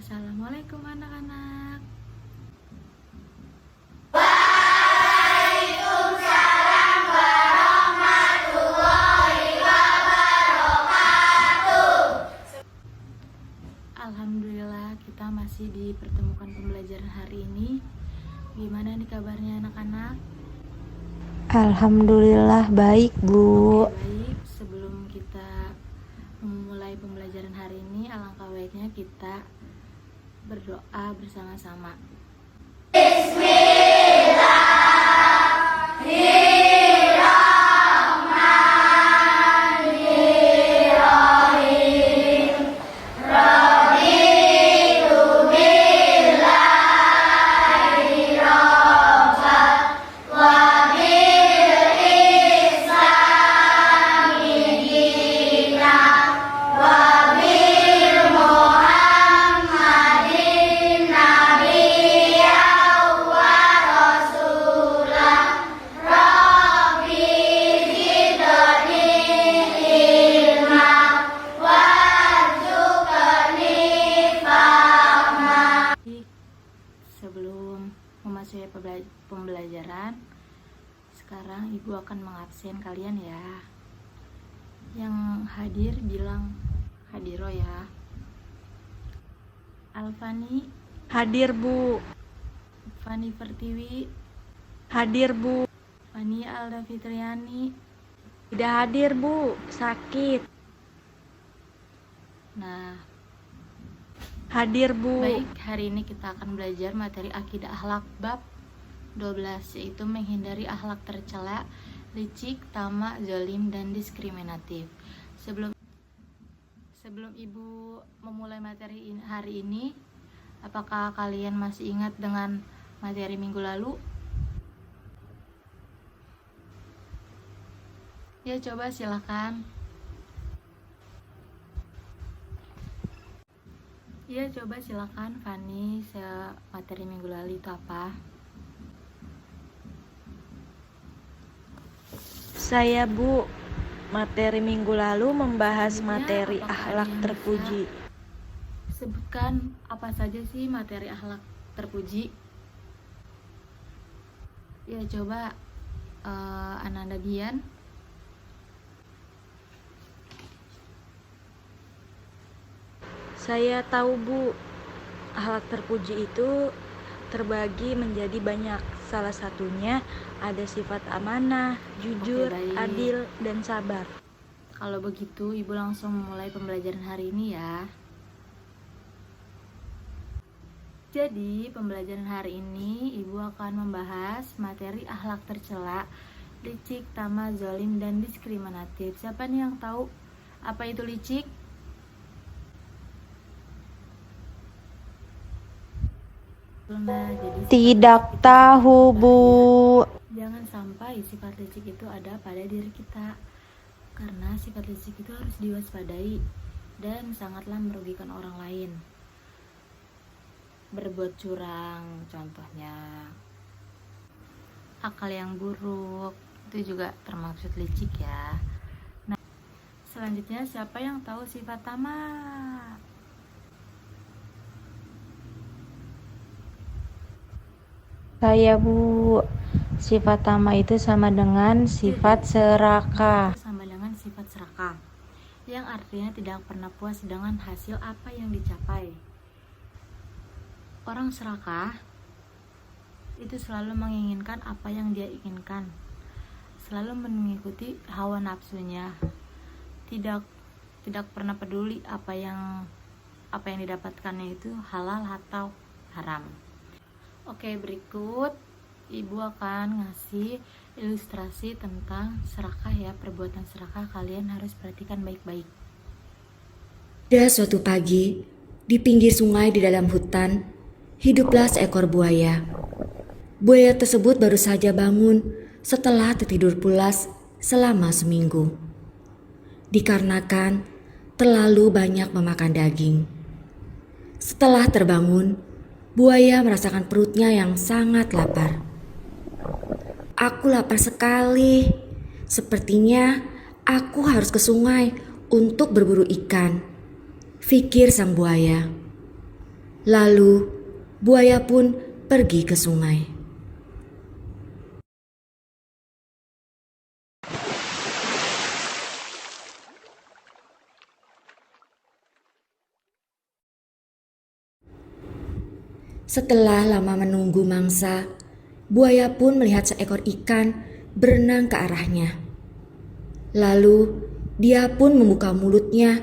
Assalamualaikum anak-anak. Alhamdulillah kita masih dipertemukan pembelajaran hari ini. Gimana nih kabarnya anak-anak? Alhamdulillah baik, Bu. Oke, baik. Sebelum kita memulai pembelajaran hari ini, alangkah baiknya kita berdoa bersama-sama. Sebelum memasuki pembelajaran, sekarang Ibu akan mengabsen kalian ya. Yang hadir bilang hadiro ya. Alfani, Hadir, Bu. Fani Pertiwi, Hadir, Bu. Fani Alda Fitriani. Tidak hadir, Bu. Sakit. Nah, Hadir, Bu. baik, hari ini kita akan belajar materi akidah akhlak bab 12, yaitu menghindari akhlak tercela, licik, tamak, zalim, dan diskriminatif. Sebelum Ibu memulai materi hari ini, apakah kalian masih ingat dengan materi minggu lalu? Ya, coba silakan. Ya, coba silakan Fani, materi minggu lalu itu apa? Saya, Bu. Materi minggu lalu membahas Selanjutnya, materi apakah ada akhlak yang terpuji. Sebutkan apa saja sih materi akhlak terpuji? Ya, coba Ananda Dian. Saya tahu, Bu. Akhlak terpuji itu terbagi menjadi banyak. Salah satunya ada sifat amanah, jujur, Oke, baik. adil, dan sabar. Kalau begitu, Ibu langsung memulai pembelajaran hari ini ya. Jadi, pembelajaran hari ini Ibu akan membahas materi akhlak tercela, licik, tamak, zalim, dan diskriminatif. Siapa nih yang tahu apa itu licik? Nah, jadi Tidak tahu, Bu. jangan sampai sifat licik itu ada pada diri kita, karena sifat licik itu harus diwaspadai dan sangatlah merugikan orang lain. Berbuat curang contohnya, akal yang buruk itu juga termaksud licik ya. Nah, selanjutnya siapa yang tahu sifat tamak? Saya, Bu. Sifat tamak itu sama dengan sifat serakah. Itu sama dengan sifat serakah, yang artinya tidak pernah puas dengan hasil apa yang dicapai. Orang serakah itu selalu menginginkan apa yang dia inginkan, selalu mengikuti hawa nafsunya, tidak pernah peduli apa yang didapatkannya itu halal atau haram. Oke, berikut Ibu akan ngasih ilustrasi tentang serakah ya, perbuatan serakah. Kalian harus perhatikan baik-baik. Pada suatu pagi, di pinggir sungai di dalam hutan, hiduplah seekor buaya. Buaya tersebut baru saja bangun setelah tertidur pulas selama seminggu. Dikarenakan terlalu banyak memakan daging. Setelah terbangun, buaya merasakan perutnya yang sangat lapar. Aku lapar sekali. Sepertinya aku harus ke sungai untuk berburu ikan, pikir sang buaya. Lalu buaya pun pergi ke sungai. Setelah lama menunggu mangsa, buaya pun melihat seekor ikan berenang ke arahnya. Lalu dia pun membuka mulutnya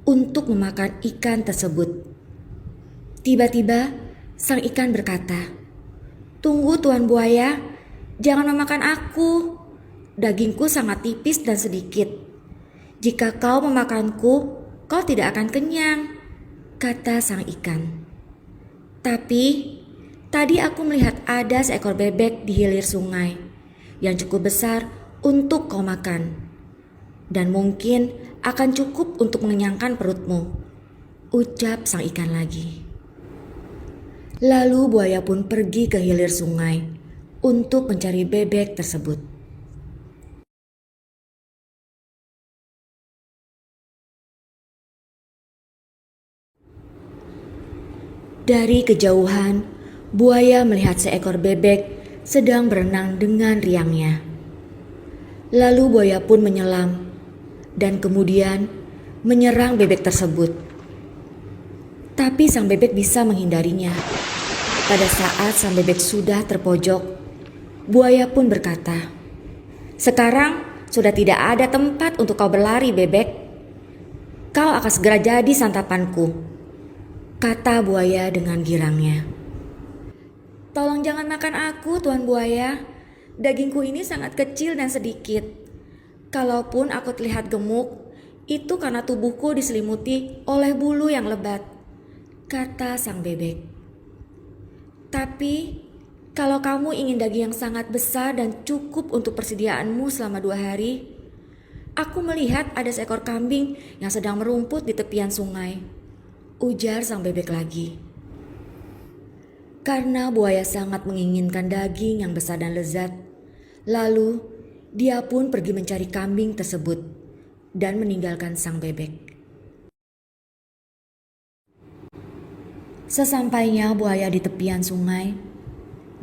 untuk memakan ikan tersebut. Tiba-tiba sang ikan berkata, "Tunggu Tuan Buaya, jangan memakan aku. Dagingku sangat tipis dan sedikit. Jika kau memakanku, kau tidak akan kenyang," kata sang ikan. "Tapi tadi aku melihat ada seekor bebek di hilir sungai yang cukup besar untuk kau makan. Dan mungkin akan cukup untuk mengenyangkan perutmu," ucap sang ikan lagi. Lalu buaya pun pergi ke hilir sungai untuk mencari bebek tersebut. Dari kejauhan, buaya melihat seekor bebek sedang berenang dengan riangnya. Lalu buaya pun menyelam dan kemudian menyerang bebek tersebut. Tapi sang bebek bisa menghindarinya. Pada saat sang bebek sudah terpojok, buaya pun berkata, "Sekarang sudah tidak ada tempat untuk kau berlari, bebek. Kau akan segera jadi santapanku," kata buaya dengan girangnya. "Tolong jangan makan aku, Tuan Buaya. Dagingku ini sangat kecil dan sedikit. Kalaupun aku terlihat gemuk, itu karena tubuhku diselimuti oleh bulu yang lebat," kata sang bebek. "Tapi kalau kamu ingin daging yang sangat besar dan cukup untuk persediaanmu selama 2 hari, aku melihat ada seekor kambing yang sedang merumput di tepian sungai," ujar sang bebek lagi. Karena buaya sangat menginginkan daging yang besar dan lezat, lalu dia pun pergi mencari kambing tersebut dan meninggalkan sang bebek. Sesampainya buaya di tepian sungai,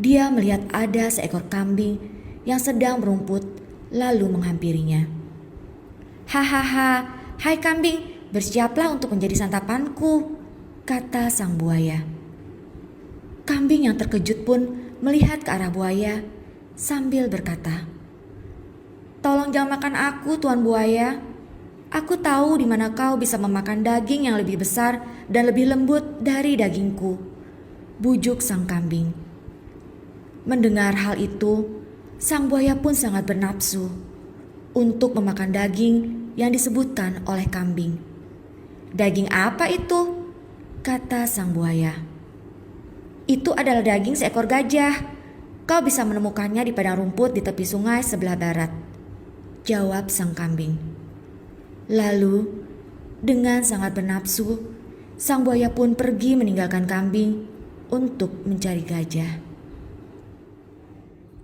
dia melihat ada seekor kambing yang sedang merumput lalu menghampirinya. "Hahaha, hai kambing, bersiaplah untuk menjadi santapanku," kata sang buaya. Kambing yang terkejut pun melihat ke arah buaya sambil berkata, "Tolong jangan makan aku, Tuan Buaya. Aku tahu di mana kau bisa memakan daging yang lebih besar dan lebih lembut dari dagingku," bujuk sang kambing. Mendengar hal itu, sang buaya pun sangat bernafsu untuk memakan daging yang disebutkan oleh kambing. "Daging apa itu?" kata sang buaya. "Itu adalah daging seekor gajah. Kau bisa menemukannya di padang rumput di tepi sungai sebelah barat," jawab sang kambing. Lalu, dengan sangat bernafsu, sang buaya pun pergi meninggalkan kambing untuk mencari gajah.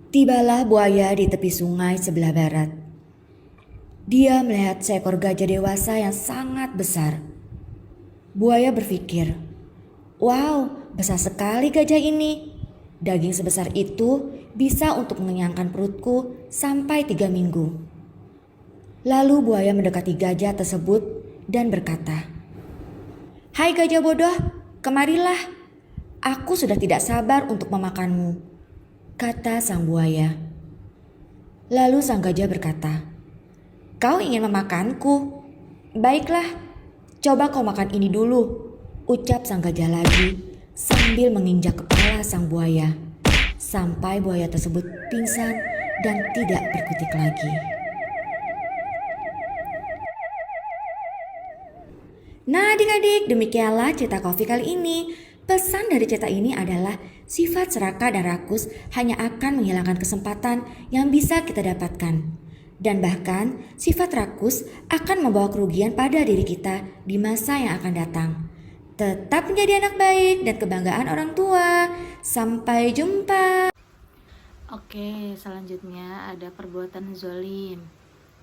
Tibalah buaya di tepi sungai sebelah barat. Dia melihat seekor gajah dewasa yang sangat besar. Buaya berpikir, "Wow, besar sekali gajah ini. Daging sebesar itu bisa untuk mengenyangkan perutku sampai 3 minggu. Lalu buaya mendekati gajah tersebut dan berkata, "Hai gajah bodoh, kemarilah. Aku sudah tidak sabar untuk memakanmu," kata sang buaya. Lalu sang gajah berkata, "Kau ingin memakanku? Baiklah, coba kau makan ini dulu," ucap sang gajah lagi sambil menginjak kepala sang buaya, sampai buaya tersebut pingsan dan tidak berkutik lagi. Nah adik-adik, demikianlah cerita Coffee kali ini. Pesan dari cerita ini adalah sifat serakah dan rakus hanya akan menghilangkan kesempatan yang bisa kita dapatkan. Dan bahkan sifat rakus akan membawa kerugian pada diri kita di masa yang akan datang. Tetap menjadi anak baik dan kebanggaan orang tua. Sampai jumpa. Oke, selanjutnya ada perbuatan zolim.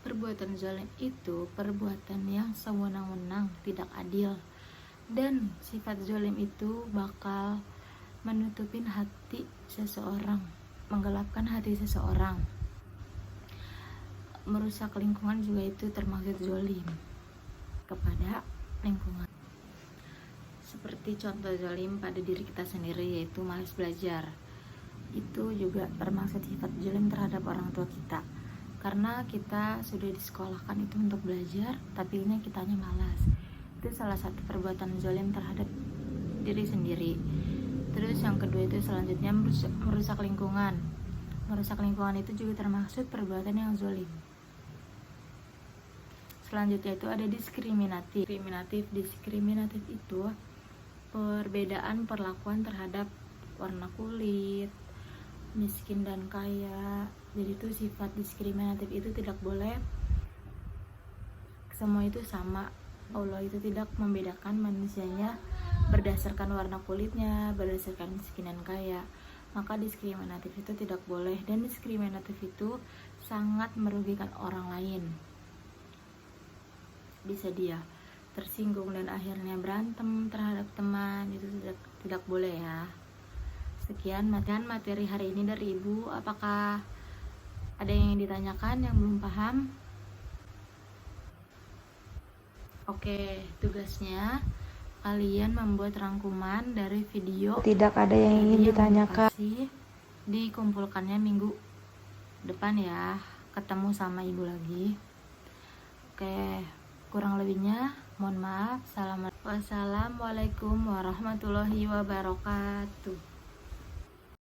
Perbuatan zalim itu perbuatan yang sewenang-wenang, tidak adil. Dan sifat zolim itu bakal menutupin hati seseorang, menggelapkan hati seseorang. Merusak lingkungan juga itu termasuk zolim kepada lingkungan. Seperti contoh zolim pada diri kita sendiri, yaitu malas belajar. Itu juga termasuk sifat zolim terhadap orang tua kita, karena kita sudah disekolahkan itu untuk belajar, tapi ini kitanya malas. Itu salah satu perbuatan zolim terhadap diri sendiri. Terus yang kedua itu selanjutnya merusak lingkungan. Merusak lingkungan itu juga termasuk perbuatan yang zolim. Selanjutnya itu ada diskriminatif. Diskriminatif itu perbedaan perlakuan terhadap warna kulit, miskin dan kaya. Jadi itu sifat diskriminatif itu tidak boleh semua itu sama. Allah itu tidak membedakan manusianya berdasarkan warna kulitnya, berdasarkan miskin dan kaya. Maka diskriminatif itu tidak boleh, dan diskriminatif itu sangat merugikan orang lain. Bisa dia tersinggung dan akhirnya berantem terhadap teman, itu tidak boleh ya. Sekian materi hari ini dari Ibu. Apakah ada yang ditanyakan yang belum paham? Oke, tugasnya kalian membuat rangkuman dari video. Tidak ada yang ingin ditanyakan. Dikumpulkannya minggu depan ya. Ketemu sama Ibu lagi. Oke, kurang lebihnya mohon maaf. Wassalamualaikum warahmatullahi wabarakatuh.